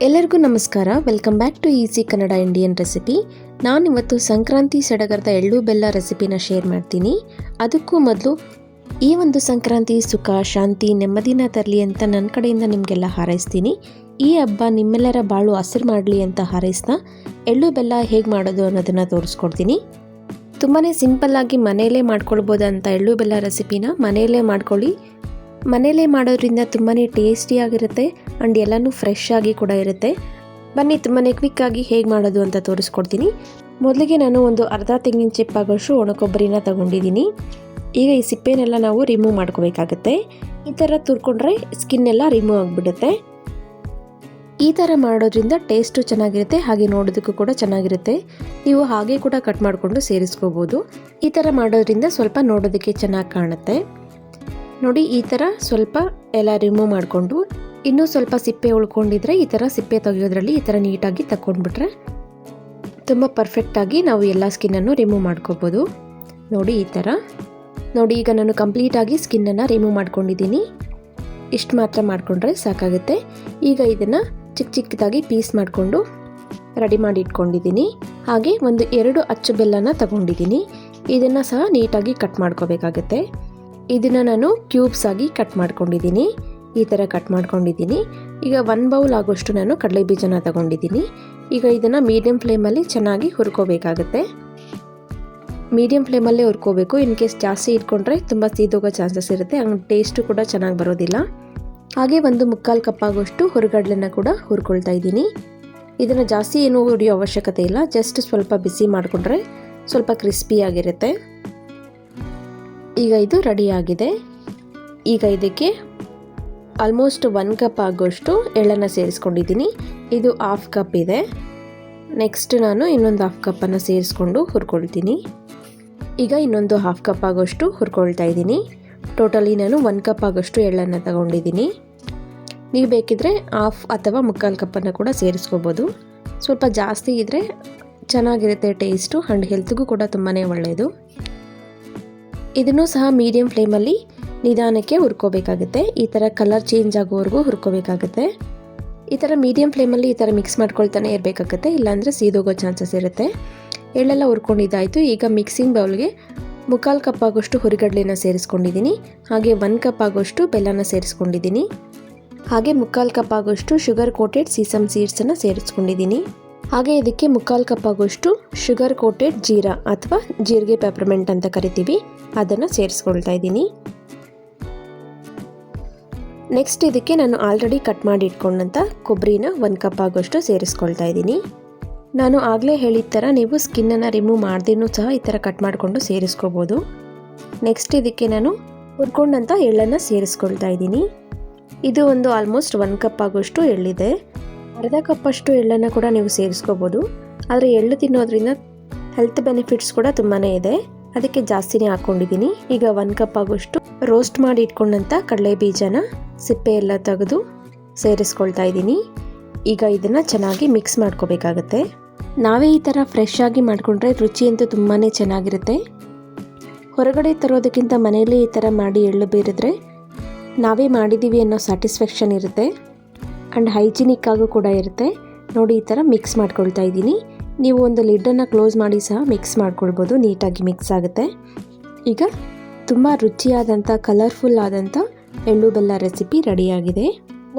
ಎಲ್ಲರಿಗೂ ನಮಸ್ಕಾರ. Welcome back to easy Kannada Indian recipe. ನಾನಿವತ್ತು ಸಂಕ್ರಾಂತಿ ಸಡಗರದ ಎಳ್ಳು ಬೆಲ್ಲ ರೆಸಿಪಿನ ಶೇರ್ ಮಾಡ್ತೀನಿ. ಅದಕ್ಕೂ ಮೊದಲು ಈ ಒಂದು ಸಂಕ್ರಾಂತಿ ಸುಖ, ಶಾಂತಿ, ನೆಮ್ಮದಿನ ತರಲಿ ಅಂತ ನನ್ನ ಕಡೆಯಿಂದ ನಿಮಗೆಲ್ಲ ಹಾರೈಸ್ತೀನಿ. ಈ ಹಬ್ಬ ನಿಮ್ಮೆಲ್ಲರ ಬಾಳು ಹಸಿರು ಮಾಡಲಿ ಅಂತ ಹಾರೈಸ್ತಾ ಎಳ್ಳು ಬೆಲ್ಲ ಹೇಗೆ ಮಾಡೋದು ಅನ್ನೋದನ್ನು ತೋರಿಸ್ಕೊಡ್ತೀನಿ. ತುಂಬಾ ಸಿಂಪಲ್ಲಾಗಿ ಮನೆಯಲ್ಲೇ ಮಾಡ್ಕೊಳ್ಬೋದಂಥ ಎಳ್ಳು ಬೆಲ್ಲ ರೆಸಿಪಿನ ಮನೆಯಲ್ಲೇ ಮಾಡ್ಕೊಳ್ಳಿ. ಮನೆಯಲ್ಲೇ ಮಾಡೋದ್ರಿಂದ ತುಂಬಾ ಟೇಸ್ಟಿಯಾಗಿರುತ್ತೆ ಆ್ಯಂಡ್ ಎಲ್ಲನೂ ಫ್ರೆಶ್ ಆಗಿ ಕೂಡ ಇರುತ್ತೆ. ಬನ್ನಿ ತುಂಬಾ ಕ್ವಿಕ್ಕಾಗಿ ಹೇಗೆ ಮಾಡೋದು ಅಂತ ತೋರಿಸ್ಕೊಡ್ತೀನಿ. ಮೊದಲಿಗೆ ನಾನು ಒಂದು ಅರ್ಧ ತೆಂಗಿನ ಚಿಪ್ಪಾಗೋಷ್ಟು ಒಣ ಕೊಬ್ಬರಿನ ತೊಗೊಂಡಿದ್ದೀನಿ. ಈಗ ಈ ಸಿಪ್ಪೆನೆಲ್ಲ ನಾವು ರಿಮೂವ್ ಮಾಡ್ಕೋಬೇಕಾಗತ್ತೆ. ಈ ಥರ ತುರ್ಕೊಂಡ್ರೆ ಸ್ಕಿನ್ ಎಲ್ಲ ರಿಮೂವ್ ಆಗಿಬಿಡುತ್ತೆ. ಈ ಥರ ಮಾಡೋದ್ರಿಂದ ಟೇಸ್ಟು ಚೆನ್ನಾಗಿರುತ್ತೆ, ಹಾಗೆ ನೋಡೋದಕ್ಕೂ ಕೂಡ ಚೆನ್ನಾಗಿರುತ್ತೆ. ನೀವು ಹಾಗೆ ಕೂಡ ಕಟ್ ಮಾಡಿಕೊಂಡು ಸೇರಿಸ್ಕೋಬೋದು. ಈ ಥರ ಮಾಡೋದ್ರಿಂದ ಸ್ವಲ್ಪ ನೋಡೋದಕ್ಕೆ ಚೆನ್ನಾಗಿ ಕಾಣುತ್ತೆ. ನೋಡಿ, ಈ ಥರ ಸ್ವಲ್ಪ ಎಲ್ಲ ರಿಮೂವ್ ಮಾಡಿಕೊಂಡು ಇನ್ನೂ ಸ್ವಲ್ಪ ಸಿಪ್ಪೆ ಉಳ್ಕೊಂಡಿದ್ರೆ ಈ ಥರ ಸಿಪ್ಪೆ ತೆಗೆಯೋದ್ರಲ್ಲಿ ಈ ಥರ ನೀಟಾಗಿ ತಗೊಂಡ್ಬಿಟ್ರೆ ತುಂಬ ಪರ್ಫೆಕ್ಟಾಗಿ ನಾವು ಎಲ್ಲ ಸ್ಕಿನ್ನನ್ನು ರಿಮೂವ್ ಮಾಡ್ಕೋಬೋದು. ನೋಡಿ ಈ ಥರ. ನೋಡಿ, ಈಗ ನಾನು ಕಂಪ್ಲೀಟಾಗಿ ಸ್ಕಿನ್ನನ್ನು ರಿಮೂವ್ ಮಾಡ್ಕೊಂಡಿದ್ದೀನಿ. ಇಷ್ಟು ಮಾತ್ರ ಮಾಡಿಕೊಂಡ್ರೆ ಸಾಕಾಗುತ್ತೆ. ಈಗ ಇದನ್ನು ಚಿಕ್ಕ ಚಿಕ್ಕದಾಗಿ ಪೀಸ್ ಮಾಡಿಕೊಂಡು ರೆಡಿ ಮಾಡಿ ಇಟ್ಕೊಂಡಿದ್ದೀನಿ. ಹಾಗೆ ಒಂದು 2 ಅಚ್ಚು ಬೆಲ್ಲನ ತಗೊಂಡಿದ್ದೀನಿ. ಇದನ್ನು ಸಹ ನೀಟಾಗಿ ಕಟ್ ಮಾಡ್ಕೋಬೇಕಾಗತ್ತೆ. ಇದನ್ನು ನಾನು ಕ್ಯೂಬ್ಸ್ ಆಗಿ ಕಟ್ ಮಾಡ್ಕೊಂಡಿದ್ದೀನಿ. ಈ ಥರ ಕಟ್ ಮಾಡ್ಕೊಂಡಿದ್ದೀನಿ. ಈಗ 1 ಬೌಲ್ ಆಗೋಷ್ಟು ನಾನು ಕಡಲೆ ಬೀಜನ ತಗೊಂಡಿದ್ದೀನಿ. ಈಗ ಇದನ್ನು ಮೀಡಿಯಂ ಫ್ಲೇಮಲ್ಲಿ ಚೆನ್ನಾಗಿ ಹುರ್ಕೋಬೇಕಾಗತ್ತೆ. ಮೀಡಿಯಂ ಫ್ಲೇಮಲ್ಲೇ ಹುರ್ಕೋಬೇಕು. ಇನ್ ಕೇಸ್ ಜಾಸ್ತಿ ಇಟ್ಕೊಂಡ್ರೆ ತುಂಬ ಸೀದೋಗೋ ಚಾನ್ಸಸ್ ಇರುತ್ತೆ, ಹಂಗೆ ಟೇಸ್ಟು ಕೂಡ ಚೆನ್ನಾಗಿ ಬರೋದಿಲ್ಲ. ಹಾಗೆ 1/4 ಕಪ್ ಆಗೋಷ್ಟು ಹುರಿಗಡಲೆನ ಕೂಡ ಹುರ್ಕೊಳ್ತಾ ಇದ್ದೀನಿ. ಇದನ್ನು ಜಾಸ್ತಿ ಏನೂ ಹುರಿಯೋ ಅವಶ್ಯಕತೆ ಇಲ್ಲ, ಜಸ್ಟ್ ಸ್ವಲ್ಪ ಬಿಸಿ ಮಾಡಿಕೊಂಡ್ರೆ ಸ್ವಲ್ಪ ಕ್ರಿಸ್ಪಿಯಾಗಿರುತ್ತೆ. ಈಗ ಇದು ರೆಡಿ ಆಗಿದೆ. ಈಗ ಇದಕ್ಕೆ ಆಲ್ಮೋಸ್ಟ್ 1 ಕಪ್ ಆಗೋಷ್ಟು ಎಳ್ಳನ್ನು ಸೇರಿಸ್ಕೊಂಡಿದ್ದೀನಿ. ಇದು 1/2 ಕಪ್ ಇದೆ. ನೆಕ್ಸ್ಟ್ ನಾನು ಇನ್ನೊಂದು 1/2 ಕಪ್ಪನ್ನು ಸೇರಿಸ್ಕೊಂಡು ಹುರ್ಕೊಳ್ತೀನಿ. ಈಗ ಇನ್ನೊಂದು 1/2 ಕಪ್ ಆಗೋಷ್ಟು ಹುರ್ಕೊಳ್ತಾ ಇದ್ದೀನಿ. ಟೋಟಲಿ ನಾನು 1 ಕಪ್ ಆಗೋಷ್ಟು ಎಳ್ಳನ್ನು ತಗೊಂಡಿದ್ದೀನಿ. ನೀವು ಬೇಕಿದ್ರೆ 1/2 ಅಥವಾ 1/4 ಕಪ್ಪನ್ನು ಕೂಡ ಸೇರಿಸ್ಕೋಬೋದು. ಸ್ವಲ್ಪ ಜಾಸ್ತಿ ಇದ್ದರೆ ಚೆನ್ನಾಗಿರುತ್ತೆ ಟೇಸ್ಟು ಆ್ಯಂಡ್ ಹೆಲ್ತ್ಗೂ ಕೂಡ ತುಂಬಾ ಒಳ್ಳೆಯದು. ಇದನ್ನು ಸಹ ಮೀಡಿಯಂ ಫ್ಲೇಮಲ್ಲಿ ನಿಧಾನಕ್ಕೆ ಹುರ್ಕೋಬೇಕಾಗುತ್ತೆ. ಈ ಥರ ಕಲರ್ ಚೇಂಜ್ ಆಗೋವರೆಗೂ ಹುರ್ಕೋಬೇಕಾಗುತ್ತೆ. ಈ ಥರ ಮೀಡಿಯಂ ಫ್ಲೇಮಲ್ಲಿ ಈ ಥರ ಮಿಕ್ಸ್ ಮಾಡ್ಕೊಳ್ತಾನೆ ಇರಬೇಕಾಗುತ್ತೆ, ಇಲ್ಲಾಂದರೆ ಸೀದೋಗೋ ಚಾನ್ಸಸ್ ಇರುತ್ತೆ. ಎಳ್ಳೆಲ್ಲ ಹುರ್ಕೊಂಡಿದ್ದಾಯಿತು. ಈಗ ಮಿಕ್ಸಿಂಗ್ ಬೌಲ್ಗೆ 1/4 ಕಪ್ ಆಗೋಷ್ಟು ಹುರಿಗಡಲೆನ ಸೇರಿಸ್ಕೊಂಡಿದ್ದೀನಿ. ಹಾಗೆ 1 ಕಪ್ ಆಗೋಷ್ಟು ಬೆಲ್ಲನ ಸೇರಿಸ್ಕೊಂಡಿದ್ದೀನಿ. ಹಾಗೆ 1/4 ಕಪ್ ಆಗೋಷ್ಟು ಶುಗರ್ ಕೋಟೆಡ್ ಸೀಸಮ್ ಸೀಡ್ಸನ್ನು ಸೇರಿಸ್ಕೊಂಡಿದ್ದೀನಿ. ಹಾಗೆ ಇದಕ್ಕೆ 1/4 ಕಪ್ ಆಗೋಷ್ಟು ಶುಗರ್ ಕೋಟೆಡ್ ಜೀರಾ ಅಥವಾ ಜೀರಿಗೆ ಪೆಪರ್ಮೆಂಟ್ ಅಂತ ಕರಿತೀವಿ, ಅದನ್ನು ಸೇರಿಸ್ಕೊಳ್ತಾ ಇದ್ದೀನಿ. ನೆಕ್ಸ್ಟ್ ಇದಕ್ಕೆ ನಾನು ಆಲ್ರೆಡಿ ಕಟ್ ಮಾಡಿ ಇಟ್ಕೊಂಡಂಥ ಕೊಬ್ಬರಿನ 1 ಕಪ್ ಆಗೋಷ್ಟು ಸೇರಿಸ್ಕೊಳ್ತಾ ಇದ್ದೀನಿ. ನಾನು ಆಗಲೇ ಹೇಳಿದ ಥರ ನೀವು ಸ್ಕಿನ್ನನ್ನು ರಿಮೂವ್ ಮಾಡ್ದೇನೂ ಸಹ ಈ ಥರ ಕಟ್ ಮಾಡಿಕೊಂಡು ಸೇರಿಸ್ಕೋಬೋದು. ನೆಕ್ಸ್ಟ್ ಇದಕ್ಕೆ ನಾನು ಹುರ್ಕೊಂಡಂಥ ಎಳ್ಳನ್ನು ಸೇರಿಸ್ಕೊಳ್ತಾ ಇದ್ದೀನಿ. ಇದು ಒಂದು ಆಲ್ಮೋಸ್ಟ್ 1 ಕಪ್ ಆಗೋಷ್ಟು ಎಳ್ಳಿದೆ. ಅರ್ಧ ಕಪ್ಪಷ್ಟು ಎಳ್ಳನ್ನು ಕೂಡ ನೀವು ಸೇರಿಸ್ಕೋಬೋದು. ಆದರೆ ಎಳ್ಳು ತಿನ್ನೋದ್ರಿಂದ ಹೆಲ್ತ್ ಬೆನಿಫಿಟ್ಸ್ ಕೂಡ ತುಂಬಾ ಇದೆ, ಅದಕ್ಕೆ ಜಾಸ್ತಿನೇ ಹಾಕ್ಕೊಂಡಿದ್ದೀನಿ. ಈಗ 1 ಕಪ್ ಆಗೋಷ್ಟು ರೋಸ್ಟ್ ಮಾಡಿ ಇಟ್ಕೊಂಡಂಥ ಕಡಲೆ ಬೀಜನ ಸಿಪ್ಪೆ ಎಲ್ಲ ತೆಗೆದು ಸೇರಿಸ್ಕೊಳ್ತಾ ಇದ್ದೀನಿ. ಈಗ ಇದನ್ನು ಚೆನ್ನಾಗಿ ಮಿಕ್ಸ್ ಮಾಡ್ಕೋಬೇಕಾಗತ್ತೆ. ನಾವೇ ಈ ಥರ ಫ್ರೆಶ್ ಆಗಿ ಮಾಡಿಕೊಂಡ್ರೆ ರುಚಿ ಅಂತೂ ತುಂಬಾ ಚೆನ್ನಾಗಿರುತ್ತೆ. ಹೊರಗಡೆ ತರೋದಕ್ಕಿಂತ ಮನೆಯಲ್ಲೇ ಈ ಥರ ಮಾಡಿ ಎಳ್ಳು ಬೇರಿದ್ರೆ ನಾವೇ ಮಾಡಿದ್ದೀವಿ ಅನ್ನೋ ಸ್ಯಾಟಿಸ್ಫ್ಯಾಕ್ಷನ್ ಇರುತ್ತೆ ಆ್ಯಂಡ್ ಹೈಜಿನಿಕ್ ಆಗೂ ಕೂಡ ಇರುತ್ತೆ. ನೋಡಿ, ಈ ಥರ ಮಿಕ್ಸ್ ಮಾಡ್ಕೊಳ್ತಾ ಇದ್ದೀನಿ. ನೀವು ಒಂದು ಲಿಡ್ಡನ್ನು ಕ್ಲೋಸ್ ಮಾಡಿ ಸಹ ಮಿಕ್ಸ್ ಮಾಡ್ಕೊಳ್ಬೋದು, ನೀಟಾಗಿ ಮಿಕ್ಸ್ ಆಗುತ್ತೆ. ಈಗ ತುಂಬ ರುಚಿಯಾದಂಥ ಕಲರ್ಫುಲ್ ಆದಂಥ ಎಳ್ಳು ಬೆಲ್ಲ ರೆಸಿಪಿ ರೆಡಿಯಾಗಿದೆ.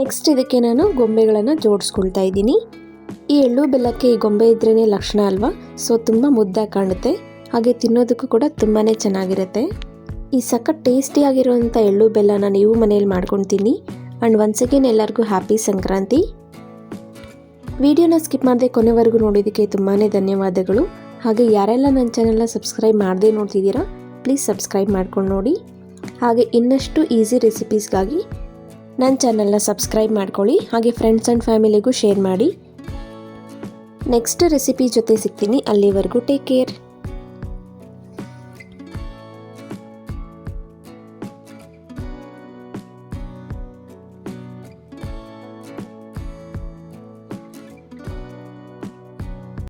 ನೆಕ್ಸ್ಟ್ ಇದಕ್ಕೆ ನಾನು ಗೊಂಬೆಗಳನ್ನು ಜೋಡಿಸ್ಕೊಳ್ತಾ ಇದ್ದೀನಿ. ಈ ಎಳ್ಳು ಬೆಲ್ಲಕ್ಕೆ ಈ ಗೊಂಬೆ ಇದ್ರೇ ಲಕ್ಷಣ ಅಲ್ವಾ, ಸೊ ತುಂಬ ಮುದ್ದಾಗಿ ಕಾಣುತ್ತೆ, ಹಾಗೆ ತಿನ್ನೋದಕ್ಕೂ ಕೂಡ ತುಂಬಾ ಚೆನ್ನಾಗಿರುತ್ತೆ. ಈ ಸಖತ್ ಟೇಸ್ಟಿಯಾಗಿರುವಂಥ ಎಳ್ಳು ಬೆಲ್ಲನ ನೀವು ಮನೇಲಿ ಮಾಡ್ಕೊಂಡು ತಿನ್ನಿ. ಆ್ಯಂಡ್ ಒನ್ಸ್ ಅಗೇನ್ ಎಲ್ಲರಿಗೂ ಹ್ಯಾಪಿ ಸಂಕ್ರಾಂತಿ. ವಿಡಿಯೋನ ಸ್ಕಿಪ್ ಮಾಡದೆ ಕೊನೆವರೆಗೂ ನೋಡೋದಕ್ಕೆ ತುಂಬಾ ಧನ್ಯವಾದಗಳು. ಹಾಗೆ ಯಾರೆಲ್ಲ ನನ್ನ ಚಾನೆಲ್ನ ಸಬ್ಸ್ಕ್ರೈಬ್ ಮಾಡದೆ ನೋಡ್ತಿದ್ದೀರಾ, ಪ್ಲೀಸ್ ಸಬ್ಸ್ಕ್ರೈಬ್ ಮಾಡ್ಕೊಂಡು ನೋಡಿ. ಹಾಗೆ ಇನ್ನಷ್ಟು ಈಸಿ ರೆಸಿಪೀಸ್ಗಾಗಿ ನನ್ನ ಚಾನೆಲ್ನ ಸಬ್ಸ್ಕ್ರೈಬ್ ಮಾಡ್ಕೊಳ್ಳಿ. ಹಾಗೆ ಫ್ರೆಂಡ್ಸ್ ಆ್ಯಂಡ್ ಫ್ಯಾಮಿಲಿಗೂ ಶೇರ್ ಮಾಡಿ. ನೆಕ್ಸ್ಟ್ ರೆಸಿಪಿ ಜೊತೆ ಸಿಗ್ತೀನಿ. ಅಲ್ಲಿವರೆಗೂ ಟೇಕ್ ಕೇರ್.